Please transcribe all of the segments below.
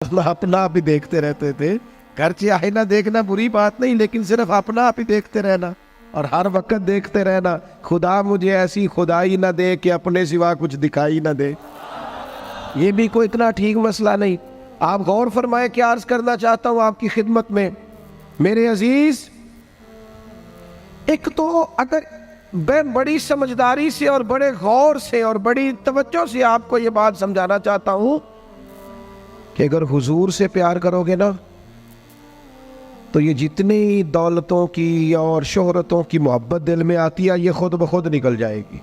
अपना आप ही देखते रहते थे। घर से आईना देखना बुरी बात नहीं, लेकिन सिर्फ अपना आप ही देखते रहना और हर वक्त देखते रहना, खुदा मुझे ऐसी खुदाई ना दे कि अपने सिवा कुछ दिखाई ना दे। ये भी कोई इतना ठीक मसला नहीं। आप गौर फरमाए, क्या अर्ज करना चाहता हूं आपकी खिदमत में मेरे अजीज। एक तो अगर मैं बड़ी समझदारी से और बड़े गौर से और बड़ी तवज्जो से आपको ये बात समझाना चाहता हूं कि अगर हुजूर से प्यार करोगे ना, तो ये जितनी दौलतों की और शोहरतों की मोहब्बत दिल में आती है, ये खुद ब खुद निकल जाएगी,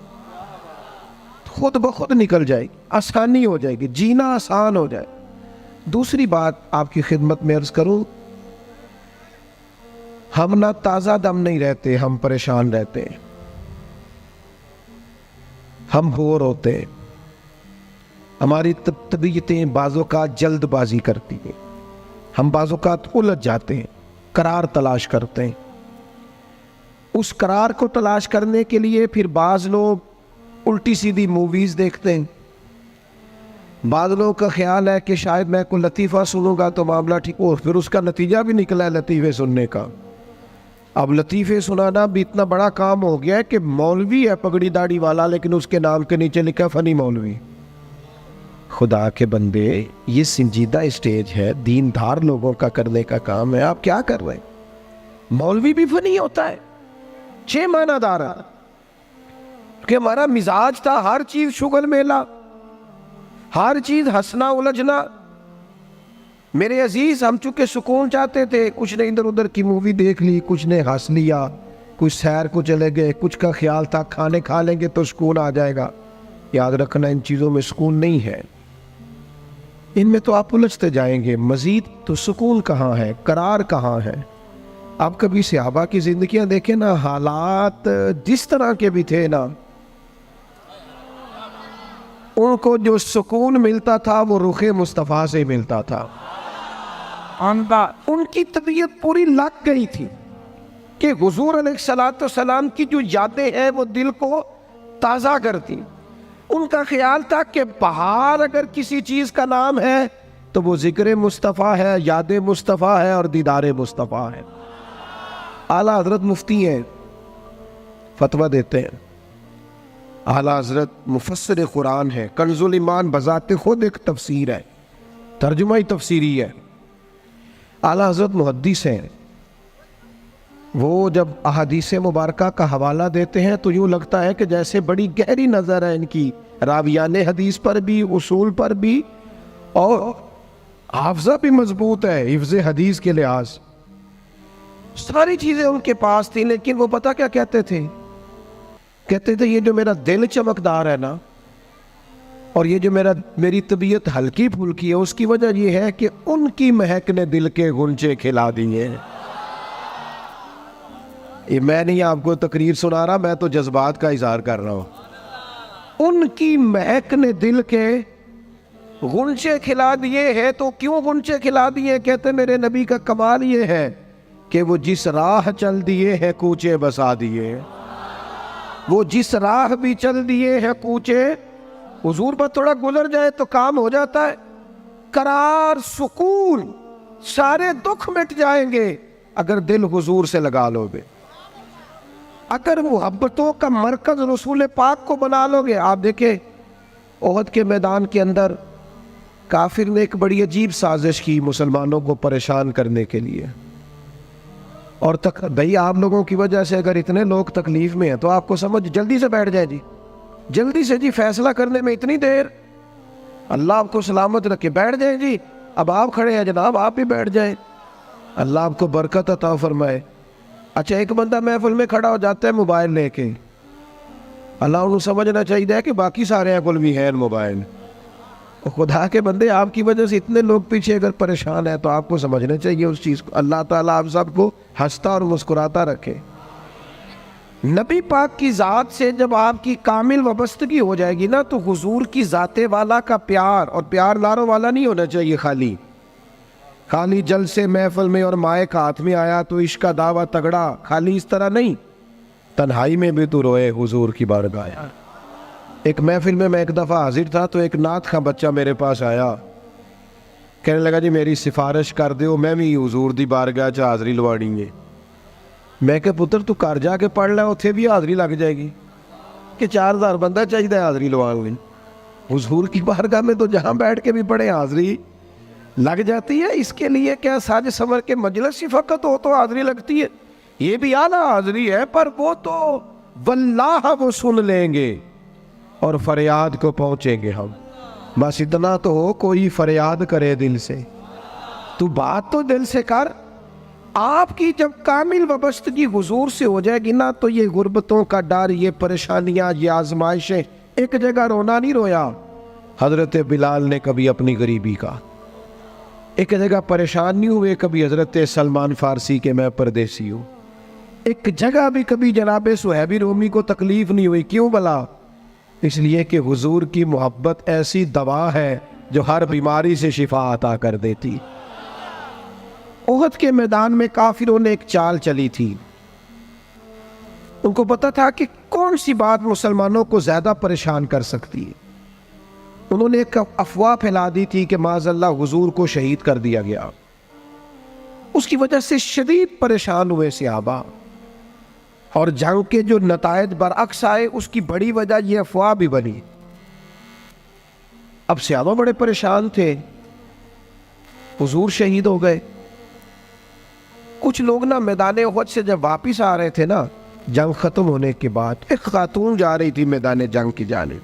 खुद ब खुद निकल जाएगी, आसानी हो जाएगी, जीना आसान हो जाए। दूसरी बात आपकी खिदमत में अर्ज करूं, हम ना ताज़ा दम नहीं रहते, हम परेशान रहते हैं, हम बोर होते हैं, हमारी तबीयतें बाज़ोकात जल्दबाजी करती हैं, हम बाज़ोकात उलझ जाते हैं, करार तलाश करते हैं। उस करार को तलाश करने के लिए फिर बाज़ लोग उल्टी सीधी मूवीज़ देखते हैं। बाज़ लोगों का ख्याल है कि शायद मैं कोई लतीफ़ा सुनूंगा तो मामला ठीक हो, फिर उसका नतीजा भी निकला है लतीफ़े सुनने का। अब लतीफ़े सुनाना भी इतना बड़ा काम हो गया है कि मौलवी है पगड़ी दाढ़ी वाला, लेकिन उसके नाम के नीचे लिखा फ़नी मौलवी। खुदा के बंदे, ये संजीदा स्टेज है, दीनदार लोगों का करने का काम है, आप क्या कर रहे हैं? मौलवी भी फनी होता है, 6 मानादार है कि हमारा मिजाज था हर चीज शुगल मेला, हर चीज हंसना उलझना। मेरे अजीज, हम चूंकि सुकून चाहते थे, कुछ ने इधर उधर की मूवी देख ली, कुछ ने हंस लिया, कुछ सैर को चले गए, कुछ का ख्याल था खाने खा लेंगे तो सुकून आ जाएगा। याद रखना, इन चीज़ों में सुकून नहीं है, इनमें तो आप उलझते जाएंगे। मजीद तो सुकून कहाँ है, करार कहाँ है? आप कभी सहाबा की जिंदगियां देखें ना, हालात जिस तरह के भी थे ना, उनको जो सुकून मिलता था वो रुखे मुस्तफ़ा से मिलता था। उनकी तबीयत पूरी लग गई थी कि हुजूर अलैहिस्सलाम की जो यादें हैं वो दिल को ताज़ा करती। उनका ख्याल था कि बाहर अगर किसी चीज़ का नाम है तो वो जिक्र मुस्तफ़ा है, याद मुस्तफ़ा है और दीदार मुस्तफ़ा है। आला हजरत मुफ्ती हैं, फतवा देते हैं। आला हजरत मुफस्सिर कुरान है, कंजुल ईमान बजाते खुद एक तफसीर है, तर्जुमा ही तफसीरी है। आला हजरत मुहद्दिस हैं, वो जब अहादीस मुबारका का हवाला देते हैं तो यूँ लगता है कि जैसे बड़ी गहरी नज़र है इनकी, रावियाने हदीस पर भी, उसूल पर भी, और हाफजा भी मजबूत है हिफ्ज़े हदीस के लिहाज। सारी चीज़ें उनके पास थी, लेकिन वो पता क्या कहते थे? कहते थे ये जो मेरा दिल चमकदार है ना, और ये जो मेरी तबीयत हल्की फुल्की है, उसकी वजह ये है कि उनकी महक ने दिल के गुंचे खिला दिए। ये मैं नहीं आपको तकरीर सुना रहा, मैं तो जज्बात का इजहार कर रहा हूं। उनकी महक ने दिल के गुंचे खिला दिए हैं। तो क्यों गुंचे खिला दिए? कहते मेरे नबी का कमाल ये है कि वो जिस राह चल दिए हैं कूचे बसा दिए। वो जिस राह भी चल दिए हैं कूचे, हुजूर पर थोड़ा गुजर जाए तो काम हो जाता है। करार, सुकून, सारे दुख मिट जाएंगे अगर दिल हुजूर से लगा लोगे। अगर मुहब्बतों का मरकज रसूल पाक को बना लोगे। आप देखें, ओहद के मैदान के अंदर काफिर ने एक बड़ी अजीब साजिश की मुसलमानों को परेशान करने के लिए। और भाई, आप लोगों की वजह से अगर इतने लोग तकलीफ में हैं तो आपको समझ जल्दी से बैठ जाए जी, जल्दी से जी, फैसला करने में इतनी देर, अल्लाह आपको सलामत रखे, बैठ जाए जी। अब आप खड़े हैं जनाब, आप भी बैठ जाए, अल्लाह आपको बरकत अता फरमाए। अच्छा, एक बंदा महफिल में खड़ा हो जाता है मोबाइल लेके, अल्लाह उन्हें समझना चाहिए कि बाकी सारे कुल भी है मोबाइल। खुदा के बंदे, आपकी वजह से इतने लोग पीछे अगर परेशान है तो आपको समझना चाहिए उस चीज़ को। अल्लाह ताला आप सबको हंसता और मुस्कुराता रखे। नबी पाक की ज़ात से जब आपकी कामिल वाबस्तगी हो जाएगी ना, तो हुजूर की ज़ाते वाला का प्यार, और प्यार लारों वाला नहीं होना चाहिए, खाली जल से महफिल में और माए का हाथ में आया तो इश्क का दावा तगड़ा, खाली इस तरह नहीं। तन्हाई में भी तू रोए हुजूर की बारगाह। एक महफिल में मैं एक दफ़ा हाजिर था तो एक नात का बच्चा मेरे पास आया कहने लगा जी मेरी सिफारिश कर दो, मैं भी हजूर दी बारगाह च हाज़री लवानी है। मैं क्या पुत्र तू घर जाके पढ़ लै, उत्थे भी हाज़री लग जाएगी कि 4000 बंदा चाहिए हाज़री लवाने लई। हुजूर की बारगाह में तो जहाँ बैठ के भी पढ़े हाज़री लग जाती है। इसके लिए क्या साज संवर के मजलिस ही फ़कत हो तो हाज़री लगती है? ये भी आला हाज़री है, पर वो तो वल्लाह वो सुन लेंगे और फरियाद को पहुँचेंगे हम। बस इतना तो हो, कोई फरियाद करे दिल से, तू बात तो दिल से कर। आपकी जब कामिल वाबस्तगी हुजूर से हो जाएगी ना, तो ये गुर्बतों का डर, ये परेशानियाँ, ये आजमाइशें, एक जगह रोना नहीं रोया हज़रत बिलाल ने कभी अपनी गरीबी का, एक जगह परेशान नहीं हुए कभी हज़रत सलमान फ़ारसी के मैं परदेसी हूँ, एक जगह भी कभी जनाब सुहैबी रूमी को तकलीफ़ नहीं हुई। क्यों भला? इसलिए कि हुजूर की मोहब्बत ऐसी दवा है जो हर बीमारी से शिफा अता कर देती। ओहद के मैदान में काफिरों ने एक चाल चली थी। उनको पता था कि कौन सी बात मुसलमानों को ज्यादा परेशान कर सकती है। उन्होंने एक अफवाह फैला दी थी कि माज़अल्लाह हुजूर को शहीद कर दिया गया। उसकी वजह से शदीद परेशान हुए सहाबा, और जंग के जो नतायज बरअक्स आए उसकी बड़ी वजह यह अफवाह भी बनी। अब सहाबा बड़े परेशान थे, हुजूर शहीद हो गए। कुछ लोग ना मैदान उहद से जब वापिस आ रहे थे ना, जंग खत्म होने के बाद, एक खातून जा रही थी मैदान जंग की जानिब।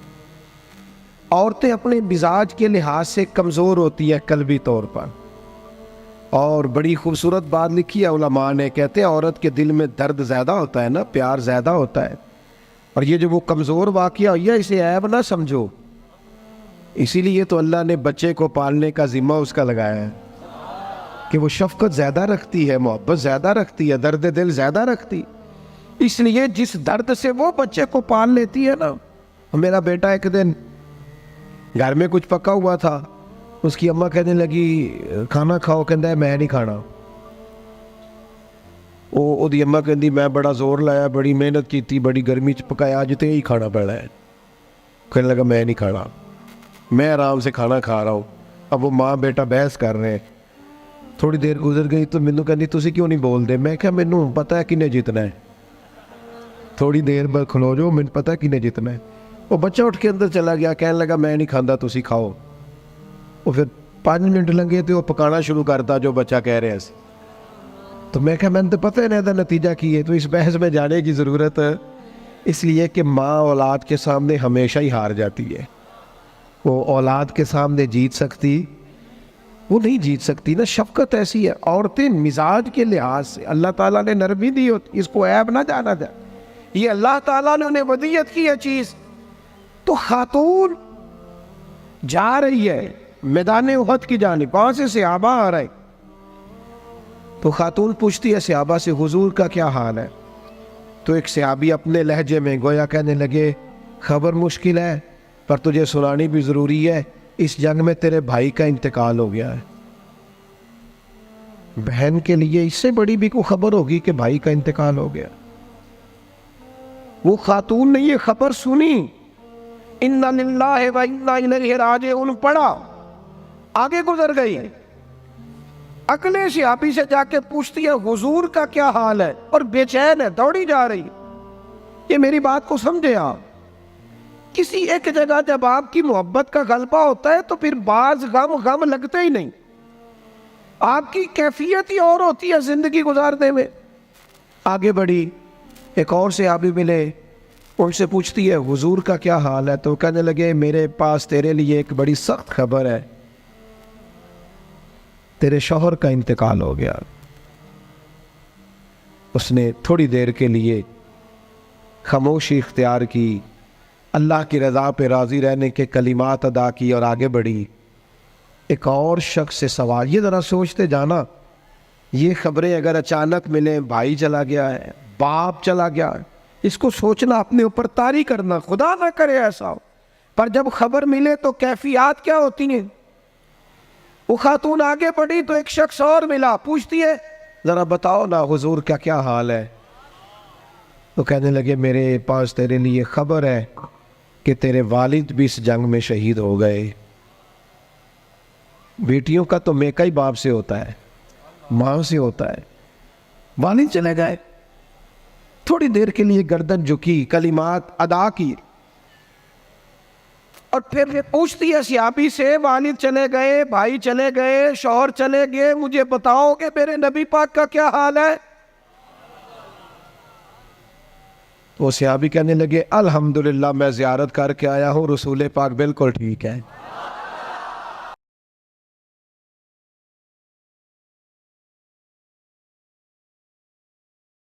औरतें अपने मिजाज के लिहाज से कमज़ोर होती है कल्बी तौर पर, और बड़ी खूबसूरत बात लिखी है उलमा ने, कहते हैं औरत के दिल में दर्द ज़्यादा होता है ना, प्यार ज़्यादा होता है, और ये जो वो कमज़ोर वाक़या हुई है इसे ऐब ना समझो। इसीलिए तो अल्लाह ने बच्चे को पालने का ज़िम्मा उसका लगाया है कि वो शफ़क़त ज़्यादा रखती है, मोहब्बत ज़्यादा रखती है, दर्द दिल ज़्यादा रखती। इसलिए जिस दर्द से वो बच्चे को पाल लेती है ना। मेरा बेटा एक दिन घर में कुछ पका हुआ था, उसकी अम्मा कहने लगी खाना खाओ, कहता है मैं नहीं खाना। ओदी अम्मा कहती मैं बड़ा जोर लाया, बड़ी मेहनत की, बड़ी गर्मी च पकाया, अज तो यही खाना पड़ा है। कहने लगा मैं नहीं खाना, मैं आराम से खाना खा रहा हूँ। अब वो माँ बेटा बहस कर रहे हैं। थोड़ी देर गुजर गई तो मैनू कहती तुसी क्यों नहीं बोलते? मैं क्या मैनू पता है किन्ने जितना है, थोड़ी देर बाद खलो जाओ, मैनू पता है किन्ने जितना है। वो बच्चा उठ के अंदर चला गया, कहने लगा मैं नहीं खाता, तुसी खाओ। वो फिर 5 मिनट लगे तो वो पकाना शुरू करता जो बच्चा कह रहे हैं। तो मैं क्या मैंने तो पता है ना नतीजा की है, तो इस बहस में जाने की ज़रूरत है। इसलिए कि माँ औलाद के सामने हमेशा ही हार जाती है। वो औलाद के सामने जीत सकती, वो नहीं जीत सकती ना। शफकत ऐसी है। औरतें मिजाज के लिहाज से अल्लाह ताला ने नरमी दी होती, इसको ऐब ना जाना जाए, ये अल्लाह ताला ने उन्हें वदियत की है चीज़। तो खातून जा रही है मैदान उहद की जानिब, वहां से सहाबा आ रहे। तो खातून पूछती है सहाबा से हुजूर का क्या हाल है? तो एक सहाबी अपने लहजे में गोया कहने लगे खबर मुश्किल है, पर तुझे सुनानी भी ज़रूरी है। इस जंग में तेरे भाई का इंतकाल हो गया है। बहन के लिए इससे बड़ी भी कोई खबर होगी कि भाई का इंतकाल हो गया? वो खातून ने ये खबर सुनी, इन्ना लिल्लाहि व इन्ना इलैहि राजिऊन पढ़ा, आगे गुजर गई। अगले सहाबी से जाके पूछती है हुजूर का क्या हाल है, और बेचैन है, दौड़ी जा रही। ये मेरी बात को समझे आप। किसी एक जगह जब आपकी मोहब्बत का गलबा होता है तो फिर बाज गम लगते ही नहीं। आपकी कैफियत ही और होती है जिंदगी गुजारने में। आगे बढ़ी, एक और से आबी मिले, उनसे पूछती है हुजूर का क्या हाल है? तो कहने लगे मेरे पास तेरे लिए एक बड़ी सख्त खबर है, तेरे शौहर का इंतकाल हो गया। उसने थोड़ी देर के लिए खामोशी इख्तियार की, अल्लाह की रज़ा पे राज़ी रहने के कलिमात अदा की और आगे बढ़ी। एक और शख्स से सवाल, ये ज़रा सोचते जाना, ये खबरें अगर अचानक मिले, भाई चला गया है, बाप चला गया है, इसको सोचना, अपने ऊपर तारी करना, खुदा ना करे ऐसा हो। पर जब खबर मिले तो कैफियत क्या होती है। वो खातून आगे बढ़ी तो एक शख्स और मिला, पूछती है ज़रा बताओ ना हुजूर का क्या हाल है? तो कहने लगे मेरे पास तेरे लिए खबर है कि तेरे वालिद भी इस जंग में शहीद हो गए। बेटियों का तो मेका ही बाप से होता है, माँ से होता है। वालिद चले गए, थोड़ी देर के लिए गर्दन झुकी, कलिमात अदा की, और फिर पूछती है सियाबी से, वालिद चले गए, भाई चले गए, शौहर चले गए, मुझे बताओ कि मेरे नबी पाक का क्या हाल है। तो सियाबी कहने लगे, अल्हम्दुलिल्लाह मैं ज़ियारत करके आया हूँ, रसूल पाक बिल्कुल ठीक है।